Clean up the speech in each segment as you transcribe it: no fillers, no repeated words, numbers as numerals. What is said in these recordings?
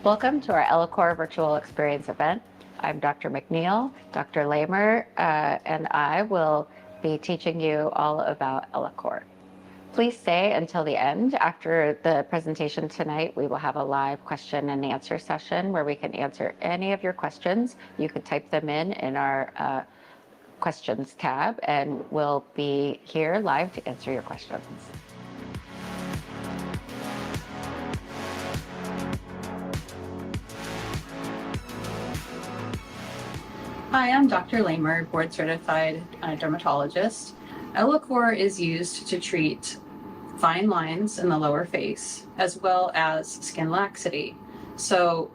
Welcome to our Ellacor virtual experience event. I'm Dr. McNeil. Dr. Lamer and I will be teaching you all about Ellacor. Please stay until the end. After the presentation tonight, we will have a live question and answer session where we can answer any of your questions. You can type them in our questions tab, and we'll be here live to answer your questions. Hi, I'm Dr. Lamer, board certified dermatologist. Ellacor is used to treat fine lines in the lower face as well as skin laxity. So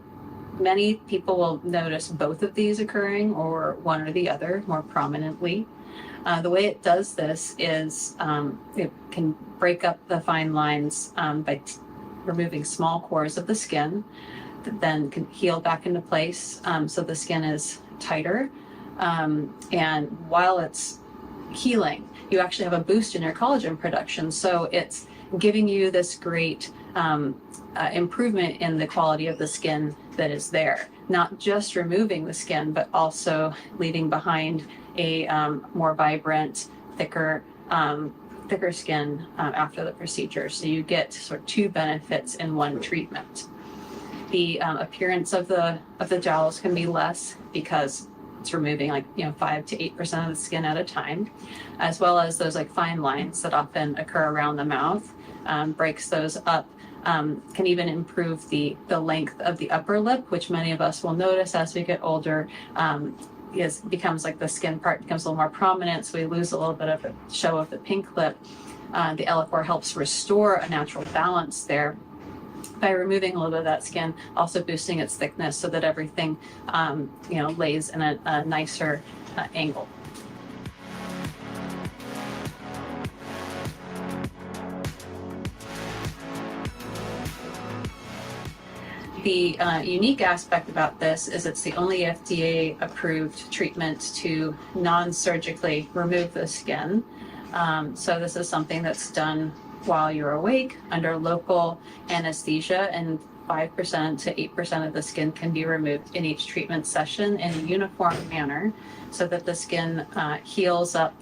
many people will notice both of these occurring or one or the other more prominently. The way it does this is it can break up the fine lines by removing small pores of the skin that then can heal back into place so the skin is tighter. And while it's healing, you actually have a boost in your collagen production. So it's giving you this great improvement in the quality of the skin that is there. Not just removing the skin, but also leaving behind a more vibrant, thicker skin after the procedure. So you get sort of two benefits in one treatment. The appearance of the jowls can be less because it's removing 5 to 8% of the skin at a time, as well as those fine lines that often occur around the mouth. Breaks those up. Can even improve the length of the upper lip, which many of us will notice as we get older. Becomes the skin part becomes a little more prominent, so we lose a little bit of the show of the pink lip. The Ellacor helps restore a natural balance there by removing a little bit of that skin, also boosting its thickness so that everything lays in a nicer angle. The unique aspect about this is it's the only FDA-approved treatment to non-surgically remove the skin. So this is something that's done while you're awake under local anesthesia, and 5% to 8% of the skin can be removed in each treatment session in a uniform manner so that the skin heals up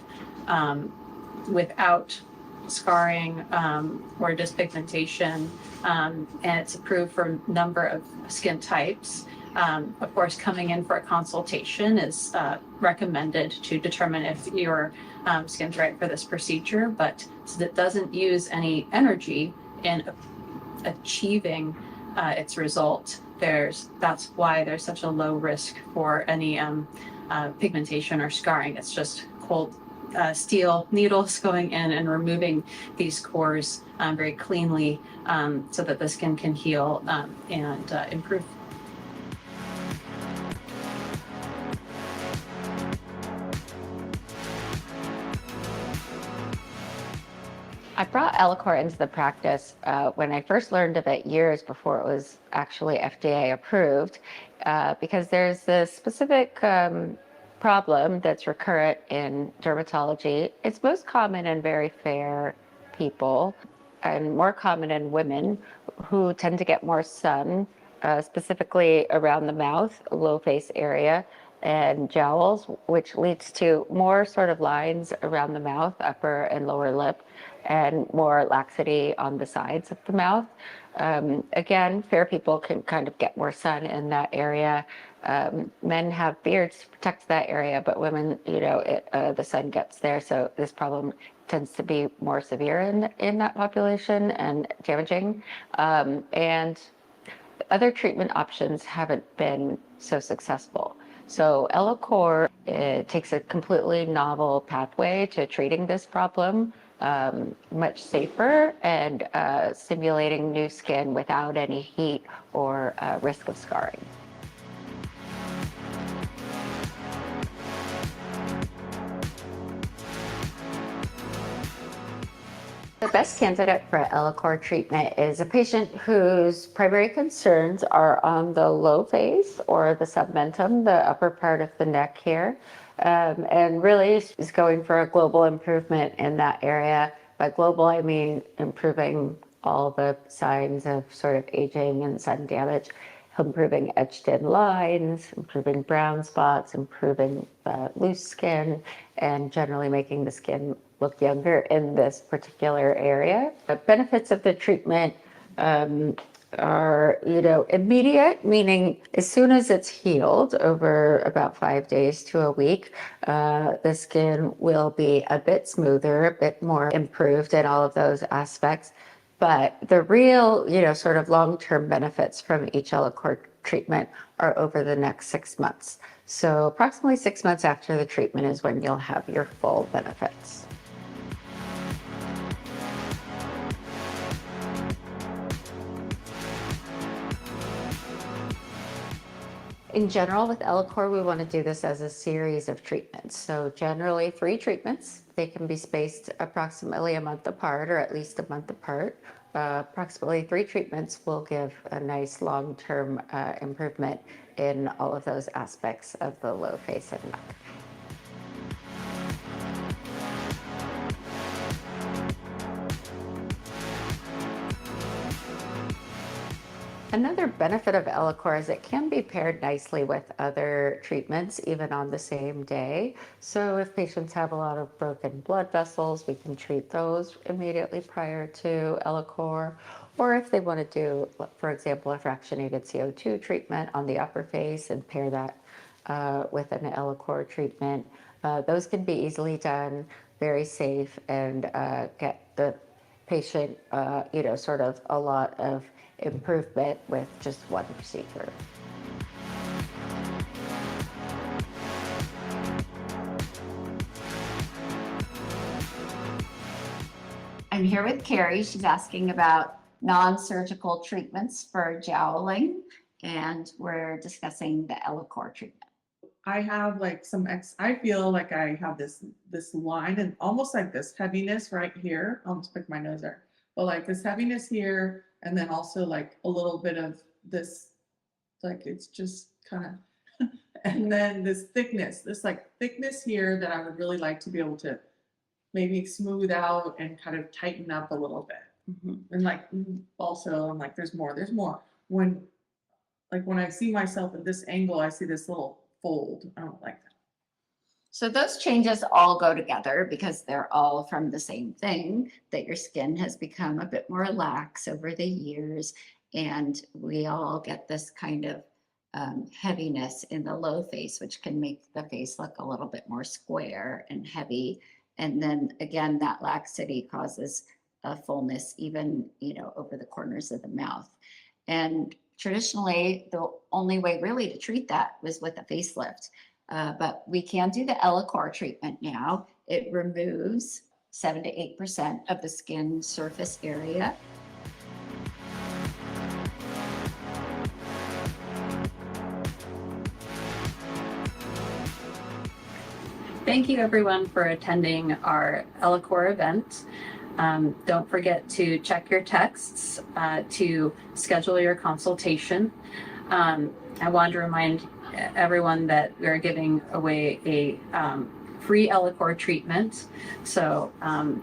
without scarring or dyspigmentation, and it's approved for a number of skin types. Of course, coming in for a consultation is recommended to determine if your skin's right for this procedure, but it doesn't use any energy in achieving its result. That's why there's such a low risk for any pigmentation or scarring. It's just cold steel needles going in and removing these pores very cleanly so that the skin can heal and improve. I brought Ellacor into the practice when I first learned of it years before it was actually FDA approved, because there's this specific problem that's recurrent in dermatology. It's most common in very fair people and more common in women who tend to get more sun, specifically around the mouth, low face area, and jowls, which leads to more sort of lines around the mouth, upper and lower lip, and more laxity on the sides of the mouth. Again, fair people can kind of get more sun in that area. Men have beards to protect that area, but women, the sun gets there, so this problem tends to be more severe in that population and damaging. And other treatment options haven't been so successful. So Ellacor takes a completely novel pathway to treating this problem, much safer and stimulating new skin without any heat or risk of scarring. The best candidate for Ellacor treatment is a patient whose primary concerns are on the low face or the submentum, the upper part of the neck here, and really is going for a global improvement in that area. By global, I mean improving all the signs of sort of aging and sun damage. improving etched-in lines, improving brown spots, improving loose skin, and generally making the skin look younger in this particular area. The benefits of the treatment are, immediate, meaning as soon as it's healed over about 5 days to a week, the skin will be a bit smoother, a bit more improved in all of those aspects. But the real, sort of long-term benefits from each Ellacor treatment are over the next 6 months. So approximately 6 months after the treatment is when you'll have your full benefits. In general, with Ellacor, we want to do this as a series of treatments. So generally 3 treatments. They can be spaced approximately a month apart, or at least a month apart. Approximately 3 treatments will give a nice long-term improvement in all of those aspects of the low face and neck. Another benefit of Ellacor is it can be paired nicely with other treatments, even on the same day. So if patients have a lot of broken blood vessels, we can treat those immediately prior to Ellacor. Or if they want to do, for example, a fractionated CO2 treatment on the upper face and pair that with an Ellacor treatment, those can be easily done, very safe, and get the patient, sort of a lot of improvement with just one procedure. I'm here with Carrie. She's asking about non-surgical treatments for jowling, and we're discussing the Ellacor treatment. I have like I feel like I have this line and almost like this heaviness right here. I'll just pick my nose there. But like this heaviness here, and then also like a little bit of this, like it's just kind of, and then this thickness here that I would really like to be able to maybe smooth out and kind of tighten up a little bit. And like also I'm like, there's more. When I see myself at this angle, I see this little fold. I don't like that. So those changes all go together because they're all from the same thing, that your skin has become a bit more lax over the years. And we all get this kind of heaviness in the low face, which can make the face look a little bit more square and heavy. And then again, that laxity causes a fullness even, over the corners of the mouth. And traditionally, the only way really to treat that was with a facelift. But we can do the Ellacor treatment now. It removes 7 to 8% of the skin surface area. Thank you everyone for attending our Ellacor event. Don't forget to check your texts to schedule your consultation. I want to remind everyone that we're giving away a free Ellacor treatment. So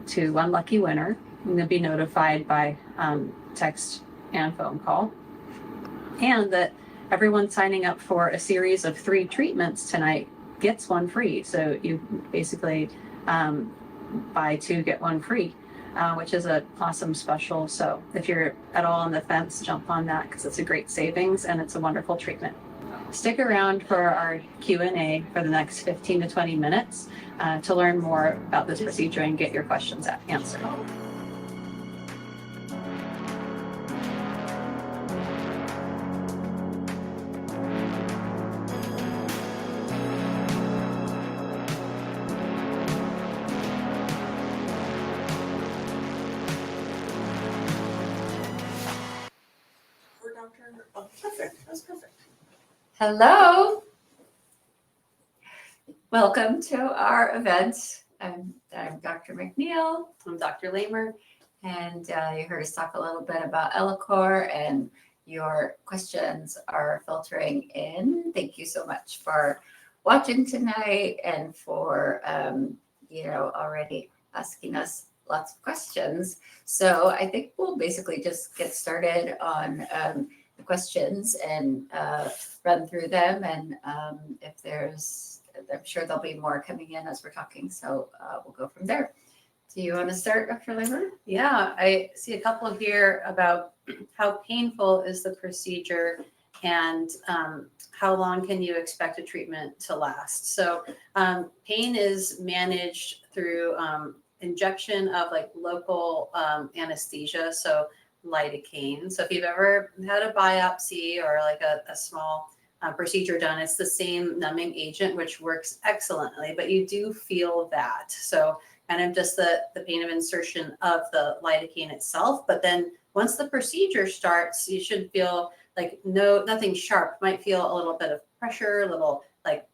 to one lucky winner, you'll be notified by text and phone call. And that everyone signing up for a series of 3 treatments tonight gets one free. So you basically buy 2, get 1 free, which is an awesome special. So if you're at all on the fence, jump on that because it's a great savings and it's a wonderful treatment. Stick around for our Q&A for the next 15 to 20 minutes to learn more about this procedure and get your questions answered. Oh, perfect. That's perfect. Hello. Welcome to our event. I'm Dr. McNeil. I'm Dr. Lamer. And you heard us talk a little bit about Ellacor, and your questions are filtering in. Thank you so much for watching tonight and for, already asking us lots of questions. So I think we'll basically just get started on questions and run through them. And if there's, I'm sure there'll be more coming in as we're talking. So we'll go from there. Do you want to start, Dr. Labor? Yeah, I see a couple here about how painful is the procedure and how long can you expect a treatment to last. So pain is managed through injection of like local anesthesia, so lidocaine. So if you've ever had a biopsy or like a small procedure done, it's the same numbing agent, which works excellently, but you do feel that. So kind of just the pain of insertion of the lidocaine itself. But then once the procedure starts, you should feel like nothing sharp. Might feel a little bit of pressure, a little like,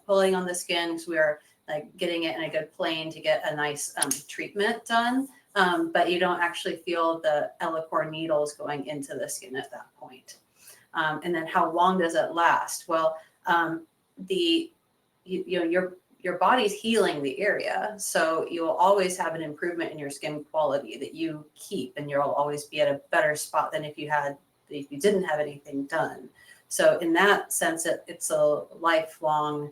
pulling on the skin, because we are like getting it in a good plane to get a nice treatment done. But you don't actually feel the Ellacor needles going into the skin at that point. And then how long does it last? Well, your body's healing the area, so you will always have an improvement in your skin quality that you keep, and you'll always be at a better spot than if you didn't have anything done. So in that sense, it's a lifelong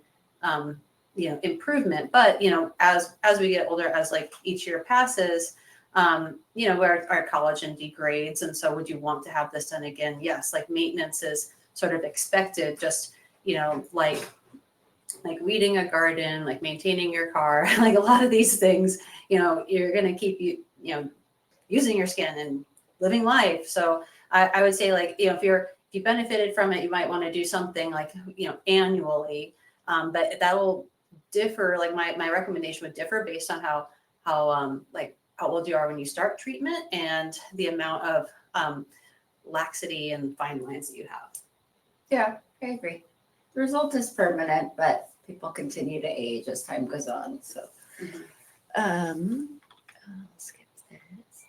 improvement. But as we get older, as like each year passes, where our collagen degrades, and so would you want to have this done again? Yes, like maintenance is sort of expected, just like weeding a garden, like maintaining your car, like a lot of these things, you're going to keep using your skin and living life. So I would say, like, if you benefited from it, you might want to do something like, annually. But that'll differ. Like my recommendation would differ based on how old you are when you start treatment and the amount of laxity and fine lines that you have. Yeah, I agree. The result is permanent, but people continue to age as time goes on. So, I'll skip this.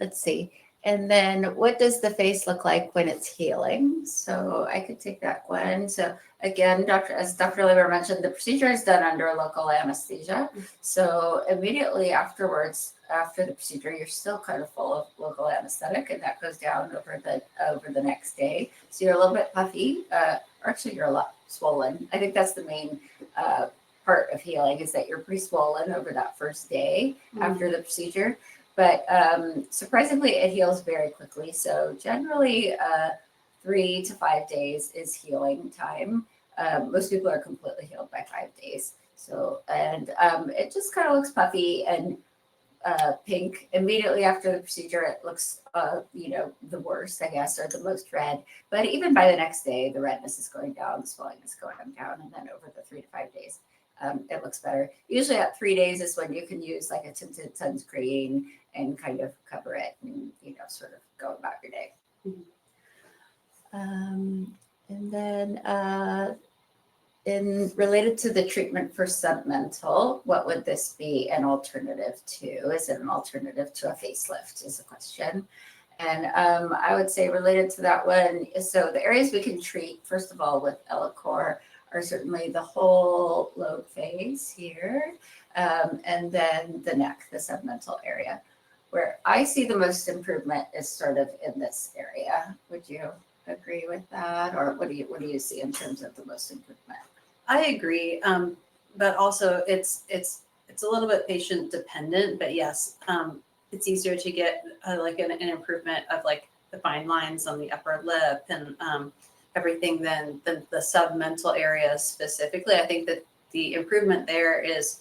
Let's see. And then what does the face look like when it's healing? So I could take that one. So again, as Dr. Leber mentioned, the procedure is done under local anesthesia. So immediately afterwards, after the procedure, you're still kind of full of local anesthetic, and that goes down over the next day. So you're a little bit puffy, or actually you're a lot swollen. I think that's the main part of healing, is that you're pretty swollen over that first day after the procedure. But surprisingly, it heals very quickly. So generally, 3 to 5 days is healing time. Most people are completely healed by 5 days. So, and it just kind of looks puffy and pink. Immediately after the procedure, it looks, the worst, I guess, or the most red. But even by the next day, the redness is going down, the swelling is going down, and then over the 3 to 5 days, it looks better. Usually at 3 days is when you can use like a tinted sunscreen and kind of cover it and, sort of go about your day. And then related to the treatment for submental, what would this be an alternative to? Is it an alternative to a facelift is the question. And I would say related to that one, so the areas we can treat, first of all, with Ellacor are certainly the whole lobe face here, and then the neck, the submental area. Where I see the most improvement is sort of in this area. Would you agree with that, or what do you see in terms of the most improvement? I agree, but also it's a little bit patient dependent. But yes, it's easier to get like an improvement of like the fine lines on the upper lip and everything than the submental area specifically. I think that the improvement there is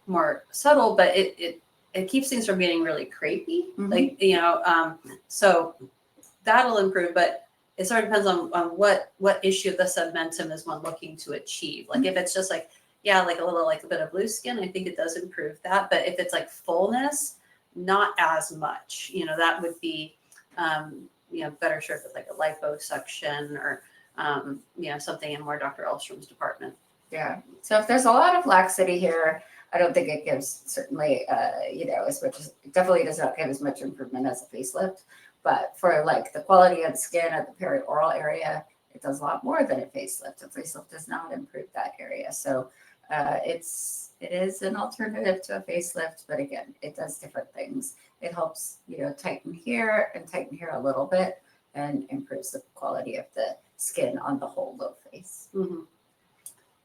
more subtle, but it keeps things from getting really crepey. So that'll improve, but it sort of depends on what issue of the submentum is one looking to achieve. Like if it's just like, like a little, like a bit of loose skin, I think it does improve that. But if it's like fullness, not as much, that would be, better served with like a liposuction or, something in more Dr. Elstrom's department. Yeah. So if there's a lot of laxity here, I don't think it gives certainly, as much as, it definitely does not give as much improvement as a facelift. But for like the quality of the skin at the perioral area, it does a lot more than a facelift. A facelift does not improve that area. So it is an alternative to a facelift, but again, it does different things. It helps, tighten here and tighten here a little bit. and improves the quality of the skin on the whole low face. Mm-hmm.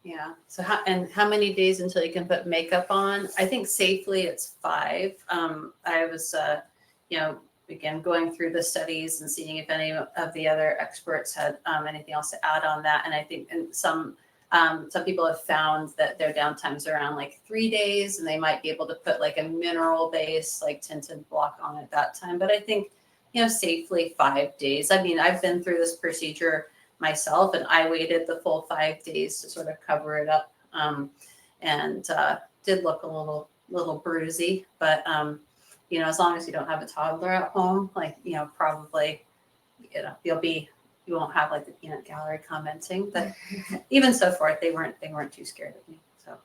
Yeah. So how many days until you can put makeup on? I think safely it's 5. I was, again, going through the studies and seeing if any of the other experts had anything else to add on that. And I think some people have found that their downtime's around like 3 days, and they might be able to put like a mineral base, like tinted block on at that time. But I think, safely 5 days. I mean, I've been through this procedure myself, and I waited the full 5 days to sort of cover it up, and did look a little bruisey, but as long as you don't have a toddler at home, like probably you won't have like the peanut gallery commenting, but even so forth, they weren't too scared of me. So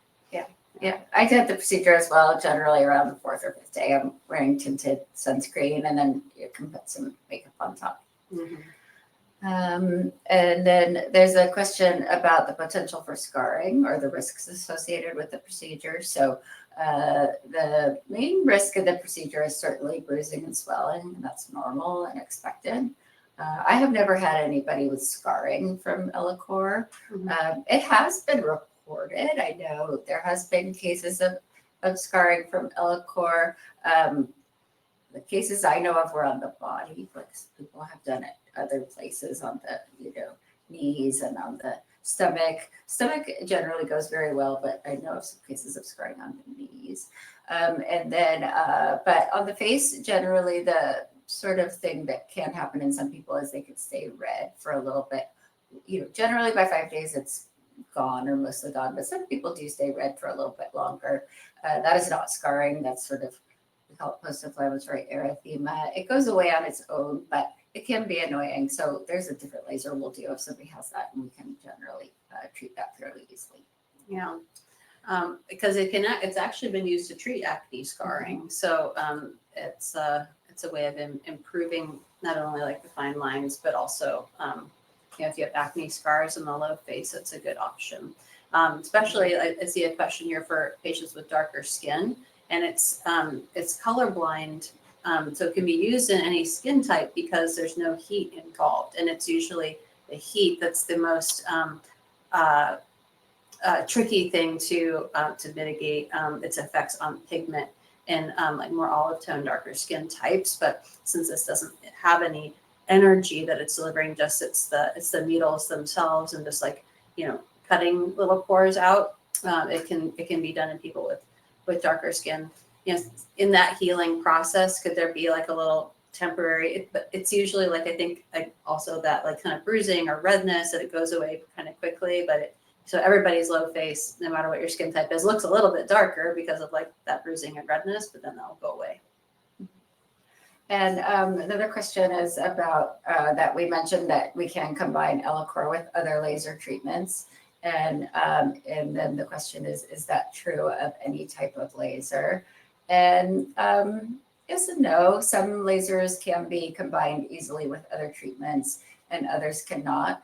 Yeah, I did the procedure as well. Generally around the 4th or 5th day, I'm wearing tinted sunscreen, and then you can put some makeup on top. mm-hmm. And then there's a question about the potential for scarring or the risks associated with the procedure. So the main risk of the procedure is certainly bruising and swelling, and that's normal and expected. I have never had anybody with scarring from Ellacor. Mm-hmm. It has been reported. I know there has been cases of scarring from Ellacor. The cases I know of were on the body, but people have done it other places on the knees and on the stomach. Stomach generally goes very well, but I know of some cases of scarring on the knees. And then, but on the face, generally the sort of thing that can happen in some people is they could stay red for a little bit. Generally by 5 days it's gone or mostly gone, but some people do stay red for a little bit longer. That is not scarring. That's sort of, we call it post-inflammatory erythema. It goes away on its own, but it can be annoying. So there's a different laser we'll do if somebody has that, and we can generally treat that fairly easily. Yeah. Because it's actually been used to treat acne scarring. So it's a way of improving not only like the fine lines, but also if you have acne scars in the low face, it's a good option. Especially, I see a question here for patients with darker skin, and it's colorblind. So it can be used in any skin type because there's no heat involved, and it's usually the heat that's the most tricky thing to mitigate its effects on pigment in like more olive tone, darker skin types. But since this doesn't have any energy that it's delivering, just it's the needles themselves and just like cutting little pores out. It can be done in people with darker skin. In that healing process, could there be like a little temporary? But it's usually like I think also that like kind of bruising or redness that it goes away kind of quickly. But so everybody's low face, no matter what your skin type is, looks a little bit darker because of like that bruising and redness, but then that'll go away. And another question is about that we mentioned that we can combine Ellacor with other laser treatments. And then the question is that true of any type of laser? And yes and no. Some lasers can be combined easily with other treatments and others cannot.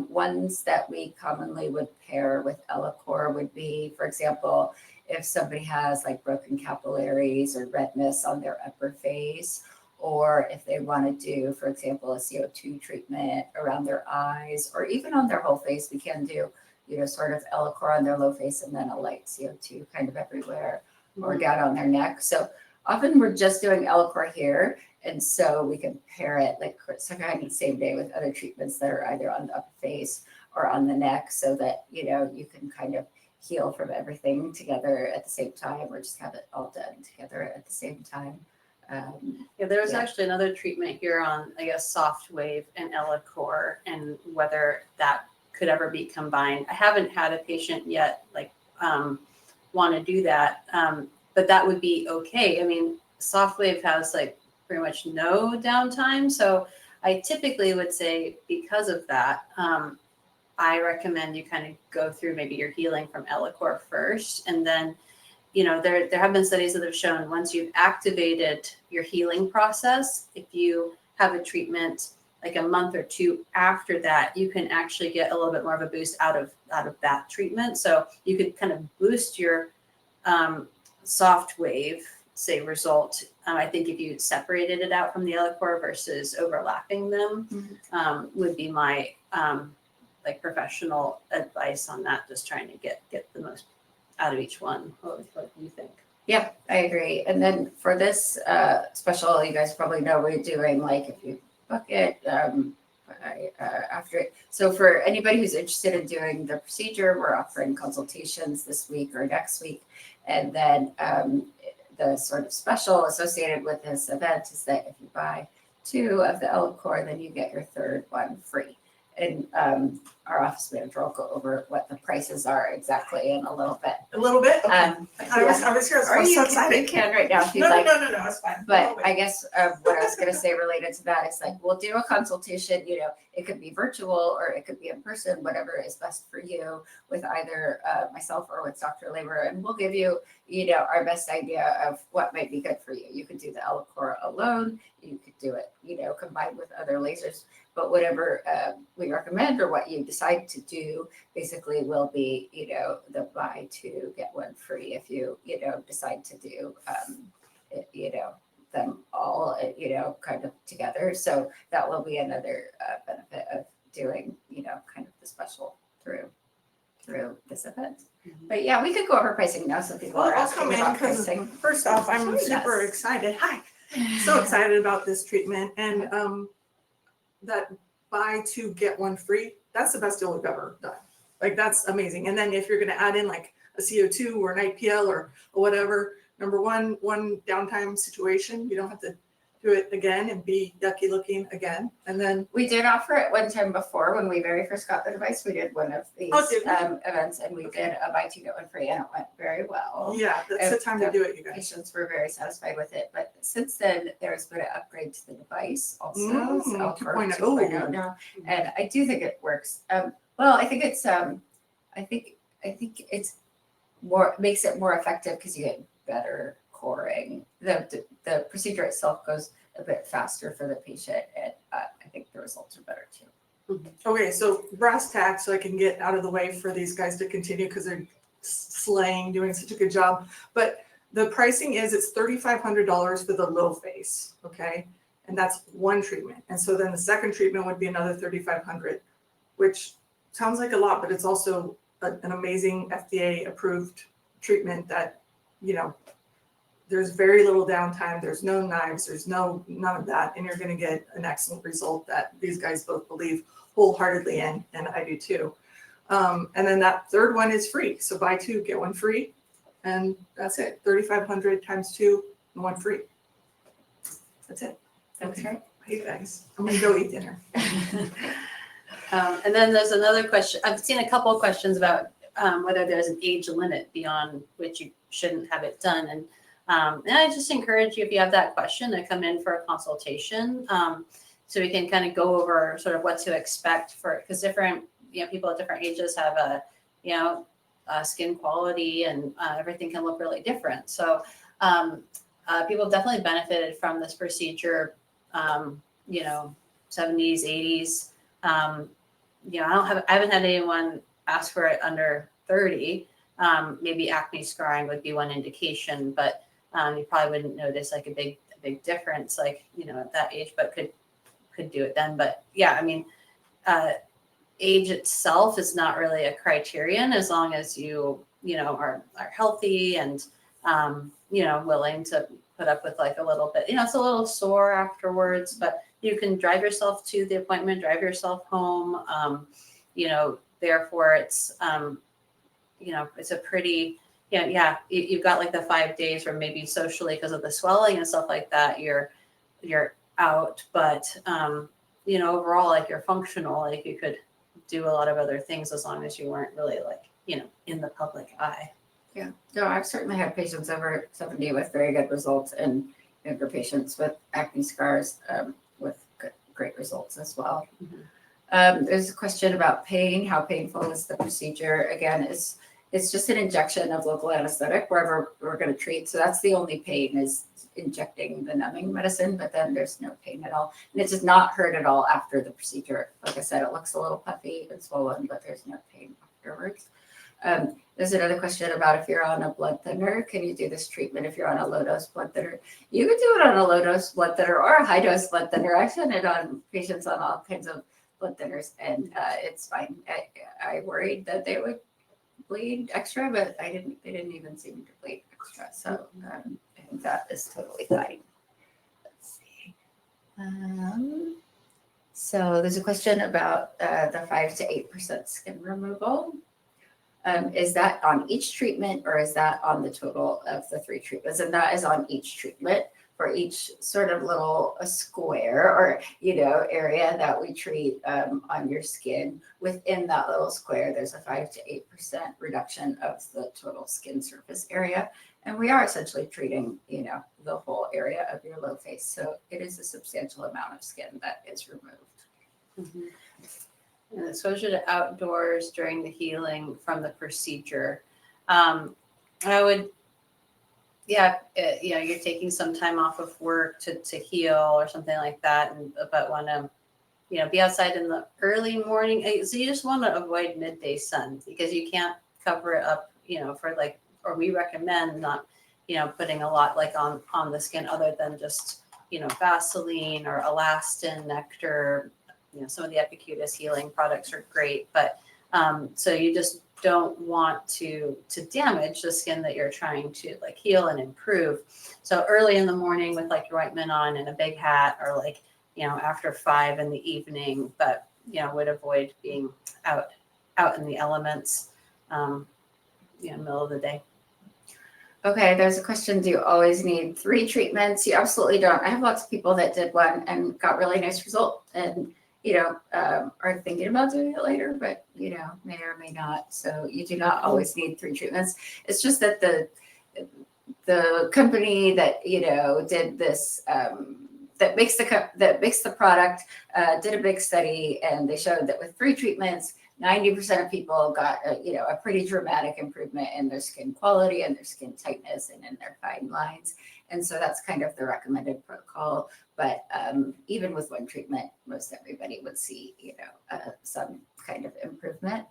Ones that we commonly would pair with Ellacor would be, for example, if somebody has like broken capillaries or redness on their upper face, or if they want to do, for example, a CO2 treatment around their eyes, or even on their whole face, we can do, sort of Ellacor on their low face and then a light CO2 kind of everywhere, or down on their neck. So often we're just doing Ellacor here. And so we can pair it like kind of the same day with other treatments that are either on the upper face or on the neck, so that, you can kind of heal from everything together at the same time, or just have it all done together at the same time. There was actually another treatment here on, I guess, soft wave and Ellacor, and whether that could ever be combined. I haven't had a patient yet like want to do that, but that would be okay. I mean, soft wave has like pretty much no downtime, so I typically would say because of that, I recommend you kind of go through maybe your healing from Ellacor first, and then there have been studies that have shown once you've activated your healing process, if you have a treatment like a month or two after that, you can actually get a little bit more of a boost out of that treatment. So you could kind of boost your soft wave, say, result I think if you separated it out from the Ellacor versus overlapping them, would be my like professional advice on that. Just trying to get the most out of each one. What do you think? Yep, I agree. And then for this special, you guys probably know we're doing like if you book it after it. So for anybody who's interested in doing the procedure, we're offering consultations this week or next week. And then the sort of special associated with this event is that if you buy 2 of the Ellacor, then you get your 3rd one free. And our office manager will go over what the prices are exactly in a little bit. A little bit? Okay. I Yeah. was here, Or I'm so you excited. can right now if you'd No, like. no, it's fine. But I guess what I was going to say related to that is like, we'll do a consultation, you know, it could be virtual or it could be in person, whatever is best for you with either myself or with Dr. Labor. And we'll give you, you know, our best idea of what might be good for you. You could do the Ellacor alone. You could do it, you know, combined with other lasers. But whatever we recommend or what you decide to do basically will be, you know, the buy 2, get 1 free if you, you know, decide to do, you know, them all, you know, kind of together. So that will be another benefit of doing, you know, kind of the special through this event. But yeah, we could go over pricing now. So people Well, are I'll asking come in about because pricing. first off, I'm Join super us. excited. Hi. So excited about this treatment and that buy 2, get 1 free. That's the best deal we've ever done. Like that's amazing. And then if you're going to add in like a CO2 or an IPL or whatever, number one downtime situation, you don't have to do it again and be yucky looking again. And then We did offer it one time before when we very first got the device. We did one of these did we? events and we did a buy 2, get 1 free and it went very well. yeah, that's the time to do it, you guys. Patients were very satisfied with it, but since then there's been an upgrade to the device also. So Ellacor 2.0 now, and I do think it works. Well, I think it's I think it's more makes it more effective because you get better coring. The procedure itself goes a bit faster for the patient, and I think the results are better too. Okay, so brass tacks, so I can get out of the way for these guys to continue because they're slaying, doing such a good job. But the pricing is it's $3,500 for the low face, okay, and that's 1 treatment. And so then the second treatment would be another $3,500, which sounds like a lot, but it's also an amazing FDA approved treatment that, you know, there's very little downtime. There's no knives. There's none of that. And you're going to get an excellent result that these guys both believe wholeheartedly in, and I do too. And then that 3rd one is free. So buy 2, get 1 free. And that's it. 3,500 times 2 and 1 free. That's it. Okay. Hey guys, I'm going to go eat dinner. And then there's another question. I've seen a couple of questions about whether there's an age limit beyond which you shouldn't have it done. And I just encourage you, if you have that question, to come in for a consultation so we can kind of go over sort of what to expect for, because different, you know, people at different ages have a, you know, skin quality and everything can look really different. So people definitely benefited from this procedure, you know, 70s, 80s. You know, I haven't had anyone ask for it under 30. Maybe acne scarring would be one indication, but you probably wouldn't notice like a big difference, like, you know, at that age, but could do it then. But yeah, I mean, age itself is not really a criterion as long as you know, are healthy and, you know, willing to put up with like a little bit, you know, it's a little sore afterwards, but you can drive yourself to the appointment, drive yourself home. You know, therefore it's, you know, it's a pretty, you've got like the 5 days where maybe socially because of the swelling and stuff like that, you're out, but, you know, overall, like you're functional, like you could do a lot of other things as long as you weren't really like, you know, in the public eye. Yeah, no, I've certainly had patients over 70 with very good results and younger patients with acne scars with great results as well. There's a question about pain. How painful is the procedure? Again, it's just an injection of local anesthetic wherever we're going to treat. So that's the only pain is injecting the numbing medicine, but then there's no pain at all. And it does not hurt at all after the procedure. Like I said, it looks a little puffy and swollen, but there's no pain afterwards. There's another question about if you're on a blood thinner, can you do this treatment if you're on a low dose blood thinner? You could do it on a low dose blood thinner or a high dose blood thinner. I've done it on patients on all kinds of blood thinners, and it's fine. I worried that they would bleed extra, but they didn't even seem to bleed extra. So I think that is totally fine. Let's see. So there's a question about the 5 to 8% skin removal. Is that on each treatment or is that on the total of the 3 treatments? And that is on each treatment for each sort of little square or, area that we treat on your skin. Within that little square, there's a 5 to 8% reduction of the total skin surface area. And we are essentially treating, the whole area of your low face. So it is a substantial amount of skin that is removed. Mm-hmm. And exposure to outdoors during the healing from the procedure. I would, you're taking some time off of work to heal or something like that, but want to, be outside in the early morning. So you just want to avoid midday sun because you can't cover it up, or we recommend not, putting a lot on the skin other than just, Vaseline or elastin, nectar. Some of the Epicutis healing products are great, but so you just don't want to damage the skin that you're trying to heal and improve. So early in the morning with your ointment on and a big hat, or after 5 in the evening, but would avoid being out in the elements, middle of the day. Okay, there's a question. Do you always need 3 treatments? You absolutely don't. I have lots of people that did one and got really nice result, and are thinking about doing it later, but may or may not. So you do not always need 3 treatments. It's just that the company that did this that makes the product did a big study, and they showed that with 3 treatments, 90% of people got a pretty dramatic improvement in their skin quality and their skin tightness and in their fine lines. And so that's kind of the recommended protocol. But even with 1 treatment, most everybody would see, some kind of improvement.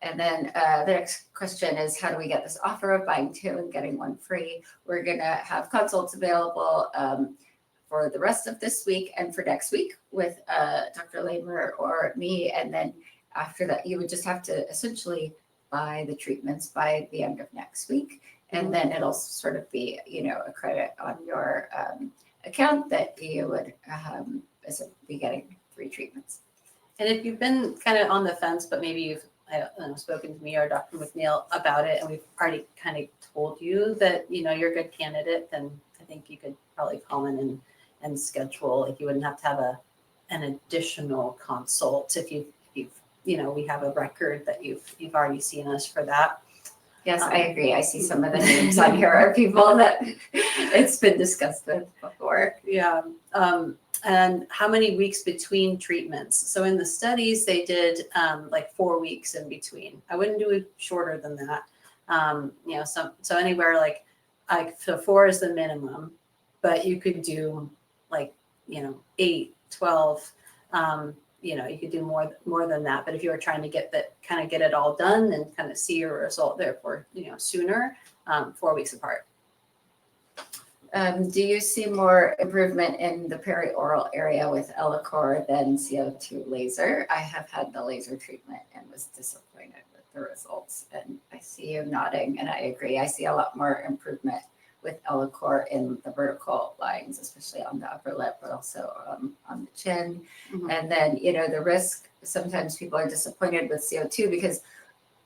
And then the next question is, how do we get this offer of buying 2 and getting 1 free? We're going to have consults available for the rest of this week and for next week with Dr. Lamer or me. And then after that, you would just have to essentially buy the treatments by the end of next week. And then it'll sort of be, a credit on your account that you would be getting 3 treatments. And if you've been kind of on the fence, but maybe you've spoken to me or Dr. McNeil about it, and we've already kind of told you that, you're a good candidate, then I think you could probably call in and schedule. You wouldn't have to have an additional consult if you've we have a record that you've already seen us for that. Yes, I agree. I see some of the names on here are people that it's been discussed with before. Yeah. And how many weeks between treatments? So in the studies, they did 4 weeks in between. I wouldn't do it shorter than that. So anywhere so 4 is the minimum, but you could do 8, 12. You could do more than that. But if you were trying to get it all done and kind of see your result therefore, sooner, 4 weeks apart. Do you see more improvement in the perioral area with Ellacor than CO2 laser? I have had the laser treatment and was disappointed with the results. And I see you nodding, and I agree. I see a lot more improvement with Ellacor in the vertical lines, especially on the upper lip, but also on the chin. Mm-hmm. And then, the risk, sometimes people are disappointed with CO2 because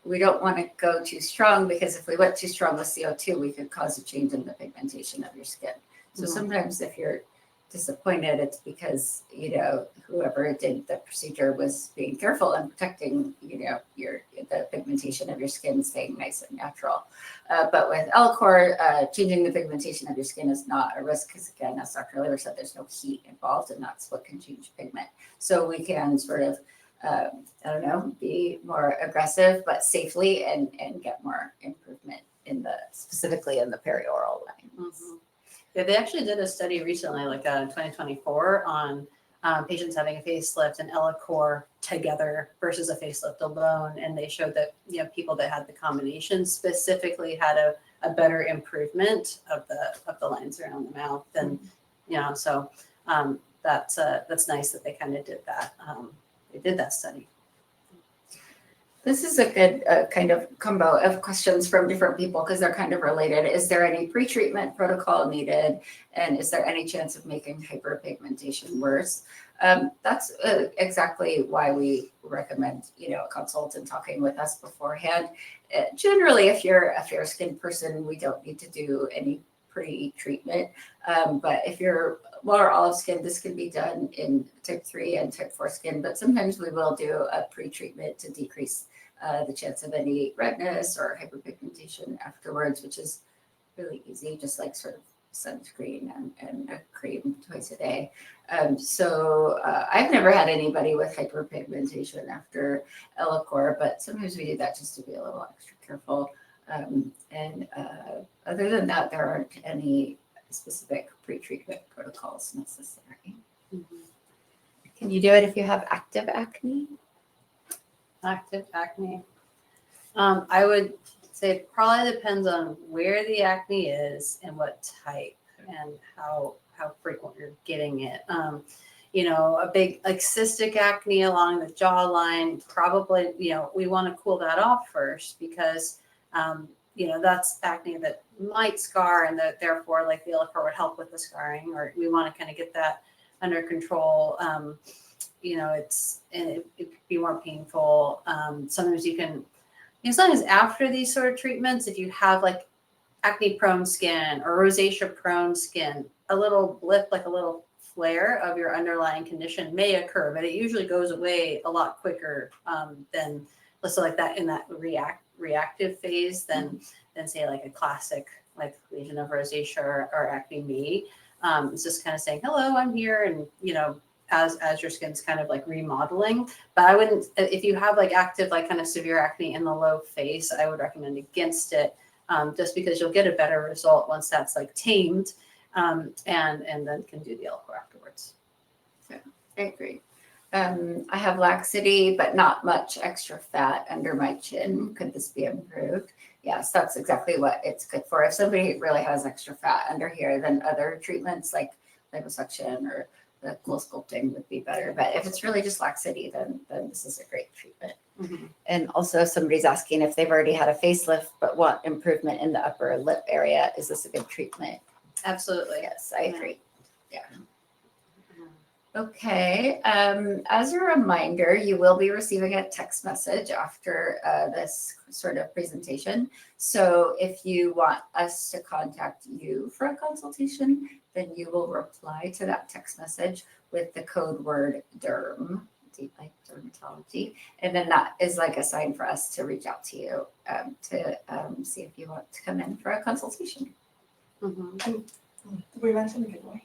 we don't want to go too strong, because if we went too strong with CO2, we could cause a change in the pigmentation of your skin. So sometimes if you're disappointed, it's because, whoever did the procedure was being careful and protecting, the pigmentation of your skin staying nice and natural. But with Ellacor, changing the pigmentation of your skin is not a risk because, again, as Dr. Lamer said, there's no heat involved, and that's what can change pigment. So we can sort of, be more aggressive, but safely and get more improvement specifically in the perioral lines. Mm-hmm. Yeah, they actually did a study recently, in 2024, on patients having a facelift and Ellacor together versus a facelift alone, and they showed that people that had the combination specifically had a better improvement of the lines around the mouth, and so that's nice that they kind of did that. They did that study. This is a good kind of combo of questions from different people because they're kind of related. Is there any pre-treatment protocol needed? And is there any chance of making hyperpigmentation worse? That's exactly why we recommend, a consultant talking with us beforehand. Generally, if you're a fair-skinned person, we don't need to do any pre-treatment. But if you're more olive skin, this can be done in type 3 and type 4 skin. But sometimes we will do a pre-treatment to decrease the chance of any redness or hyperpigmentation afterwards, which is really easy, just like sort of sunscreen and a cream twice a day. So I've never had anybody with hyperpigmentation after Ellacor, but sometimes we do that just to be a little extra careful. And other than that, there aren't any specific pre-treatment protocols necessary. Mm-hmm. Can you do it if you have active acne? Active acne. I would say it probably depends on where the acne is and what type and how frequent you're getting it. A big like cystic acne along the jawline, probably, we want to cool that off first because, that's acne that might scar and that therefore like the Ellacor would help with the scarring, or we want to kind of get that under control. It'd be more painful. Sometimes you can, sometimes after these sort of treatments, if you have like acne prone skin or rosacea prone skin, a little blip, like a little flare of your underlying condition may occur, but it usually goes away a lot quicker than, let's say like that in that reactive phase than say like a classic like lesion of rosacea or acne me. It's just kind of saying, hello, I'm here. And, as your skin's kind of like remodeling, but I wouldn't, if you have like active, like kind of severe acne in the low face, I would recommend against it, just because you'll get a better result once that's like tamed, and then can do the Ellacor afterwards. Yeah, I agree. I have laxity, but not much extra fat under my chin. Could this be improved? Yes, that's exactly what it's good for. If somebody really has extra fat under here, then other treatments like liposuction or the cool sculpting would be better. But if it's really just laxity, then this is a great treatment. Mm-hmm. And also, if somebody's asking if they've already had a facelift but want improvement in the upper lip area, is this a good treatment? Absolutely. Yes, I agree. Yeah. Okay. As a reminder, you will be receiving a text message after this sort of presentation. So if you want us to contact you for a consultation, then you will reply to that text message with the code word DERM, deep like dermatology. And then that is like a sign for us to reach out to you to see if you want to come in for a consultation. Mm-hmm. Did we mention the giveaway?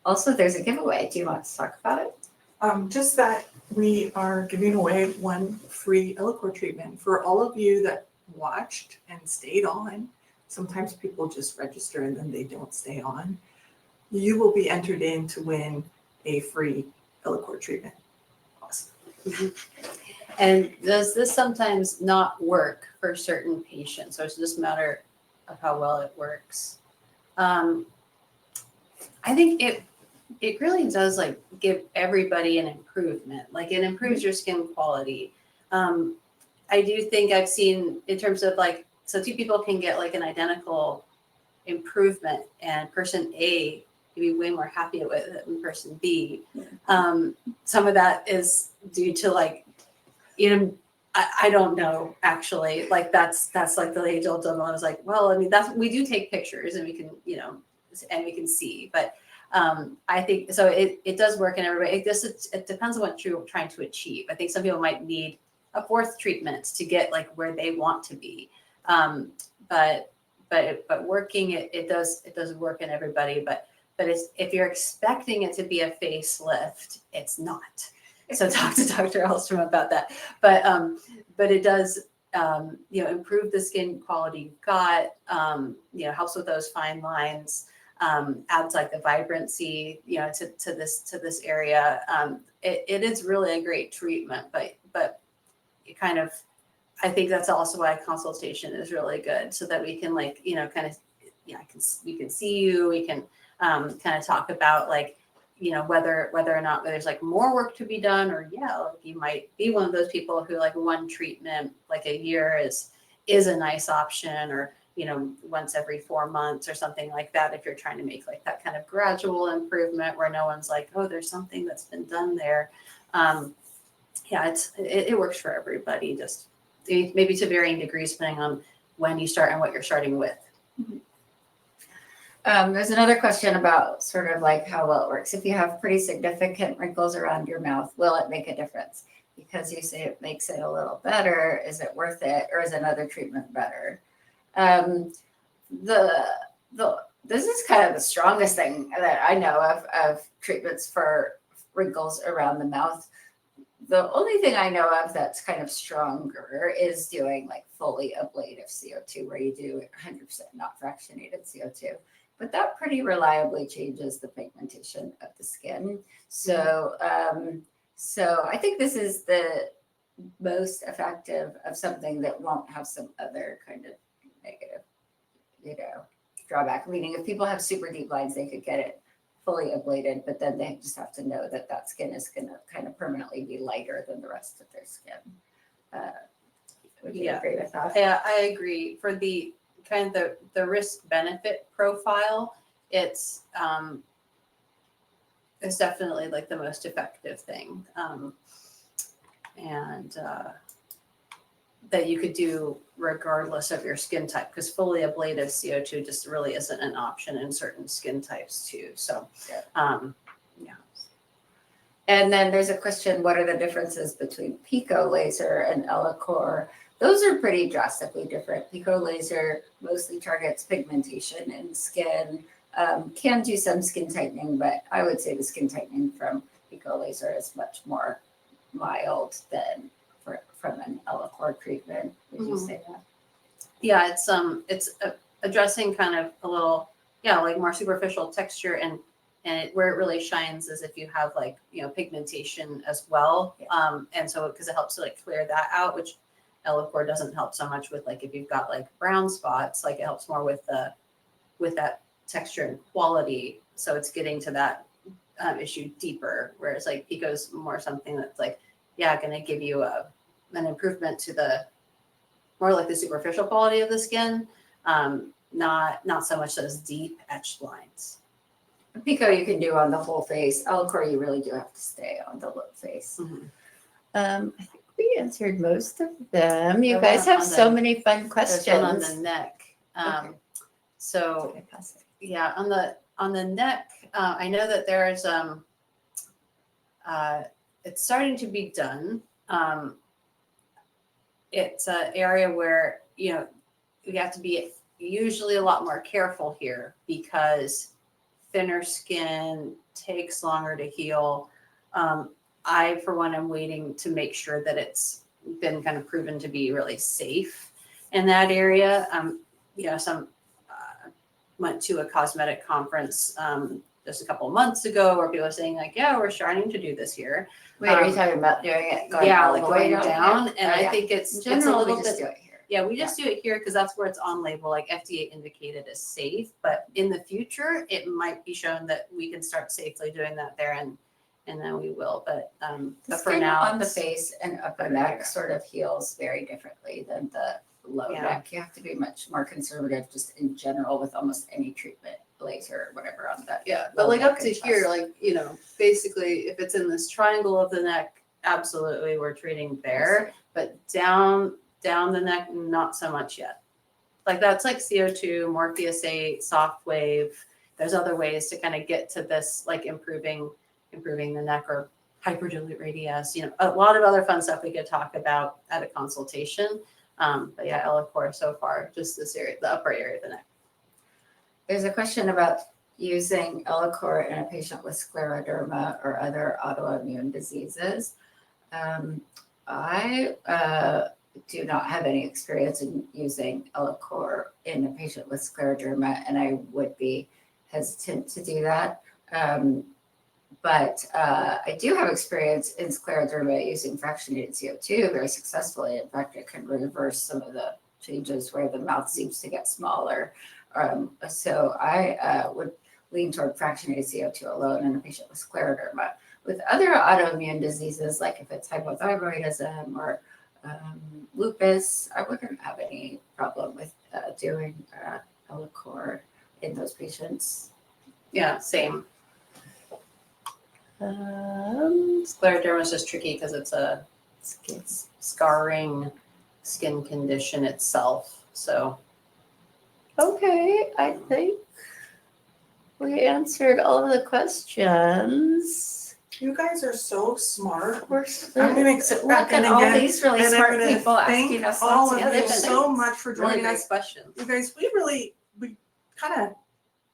Also, there's a giveaway. Do you want to talk about it? Just that we are giving away one free Ellacor treatment for all of you that watched and stayed on. Sometimes people just register and then they don't stay on. You will be entered in to win a free Ellacor treatment. Awesome. Mm-hmm. And does this sometimes not work for certain patients, or is it just a matter of how well it works? I think it really does like give everybody an improvement. Like it improves your skin quality. I do think I've seen in terms of like, so two people can get like an identical improvement and person A can be way more happy with it than person B. Some of that is due to like, I don't know actually, like that's like the age old dilemma. I was like, well, I mean, we do take pictures and we can, and we can see, but I think so it does work in everybody. It depends on what you're trying to achieve. I think some people might need a fourth treatment to get like where they want to be. But working it does work in everybody, but if you're expecting it to be a facelift, it's not. So talk to Dr. Elstrom about that. But it does improve the skin quality you've got, helps with those fine lines. adds like a vibrancy, you know, to this area. It is really a great treatment, but it kind of, I think that's also why consultation is really good, so that we can like, you know, kind of, yeah, we can see you, we can kind of talk about like, you know, whether or not there's like more work to be done, or yeah, like you might be one of those people who like one treatment like a year is a nice option, or you know, once every 4 months or something like that, if you're trying to make like that kind of gradual improvement where no one's like, oh, there's something that's been done there. Yeah, it works for everybody, just maybe to varying degrees depending on when you start and what you're starting with. There's another question about sort of like how well it works. If you have pretty significant wrinkles around your mouth, will it make a difference? Because you say it makes it a little better, is it worth it, or is another treatment better? This is kind of the strongest thing that I know of treatments for wrinkles around the mouth. The only thing I know of that's kind of stronger is doing like fully ablative CO2, where you do 100% not fractionated CO2. But that pretty reliably changes the pigmentation of the skin. So, so I think this is the most effective of something that won't have some other kind of negative, you know, drawback. Meaning, if people have super deep lines, they could get it fully ablated, but then they just have to know that that skin is going to kind of permanently be lighter than the rest of their skin. Would you agree with that? Yeah, I agree. For the kind of the risk benefit profile, it's definitely like the most effective thing, and that you could do regardless of your skin type, because fully ablative CO2 just really isn't an option in certain skin types too. So, yeah. And then there's a question, what are the differences between pico laser and Ellacor? Those are pretty drastically different. Pico laser mostly targets pigmentation in skin, can do some skin tightening, but I would say the skin tightening from pico laser is much more mild than from an Ellacor treatment. Would you say that? Yeah, it's addressing kind of a little, yeah, like more superficial texture, and where it really shines is if you have like, you know, pigmentation as well. Yeah. And so because it helps to like clear that out, which Ellacor doesn't help so much with, like if you've got like brown spots, like it helps more with that texture and quality. So it's getting to that issue deeper, whereas like Pico's more something that's like, yeah, going to give you an improvement to the more like the superficial quality of the skin, not so much those deep etched lines. Pico you can do on the whole face. Ellacor you really do have to stay on the lip face. I think we answered most of them. You guys have so many fun questions. On the neck. Okay. So Okay, pass it. yeah, on the neck, I know that there's it's starting to be done. It's an area where, you know, you have to be usually a lot more careful here, because thinner skin takes longer to heal. I, for one, am waiting to make sure that it's been kind of proven to be really safe in that area. You know, went to a cosmetic conference just a couple of months ago where people were saying like, yeah, we're starting to do this here. Wait, are you talking about doing it? Yeah, all like the way going down. And I yeah. think In it's a general, little we just bit. do it here. Yeah, we just do it here because that's where it's on label, like FDA indicated as safe. But in the future, it might be shown that we can start safely doing that there, and then we will. But The but for skin now, on the face and upper neck sort of heals very differently than the low Yeah. neck. You have to be much more conservative just in general with almost any treatment, laser or whatever on that. yeah, but low like neck up to and here, chest. like, you know, basically, if it's in this triangle of the neck, absolutely, we're treating there. But down the neck, not so much yet. Like that's like CO2, Morpheus 8, soft wave. There's other ways to kind of get to this, like improving the neck, or hyperdilate radius, you know, a lot of other fun stuff we could talk about at a consultation. But yeah, Ellacor so far, just this area, the upper area of the neck. There's a question about using Ellacor in a patient with scleroderma or other autoimmune diseases. I do not have any experience in using Ellacor in a patient with scleroderma, and I would be hesitant to do that. But I do have experience in scleroderma using fractionated CO2 very successfully. In fact, it can reverse some of the changes where the mouth seems to get smaller. So I would lean toward fractionated CO2 alone in a patient with scleroderma. With other autoimmune diseases, like if it's hypothyroidism or lupus, I wouldn't have any problem with doing Ellacor in those patients. Yeah, same. Scleroderma is just tricky because it's scarring skin condition itself. So, okay, I think we answered all of the questions. You guys are so smart. We're I'm gonna sit back Look at in all again, these really and I'm smart gonna people asking thank us all lots of of other you things. so much for Really joining nice us. questions. You guys,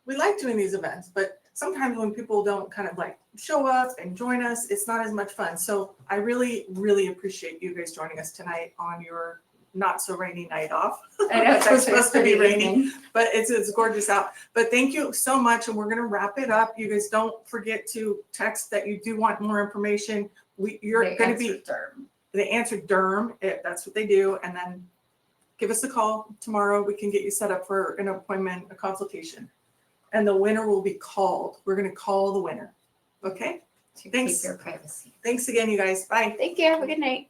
we like doing these events, but sometimes when people don't kind of like show up and join us, it's not as much fun. So I really, really appreciate you guys joining us tonight on your not so rainy night off. I know It's actually supposed to be pretty rainy, evening. but it's gorgeous out. But thank you so much, and we're gonna wrap it up. You guys don't forget to text that you do want more information. You're They gonna be answered derm. they answer derm, that's what they do, and then give us a call tomorrow. We can get you set up for an appointment, a consultation. And the winner will be called. We're gonna call the winner. Okay? To Thanks. keep your privacy. Thanks again, you guys. Bye. Thank you. Have a good night.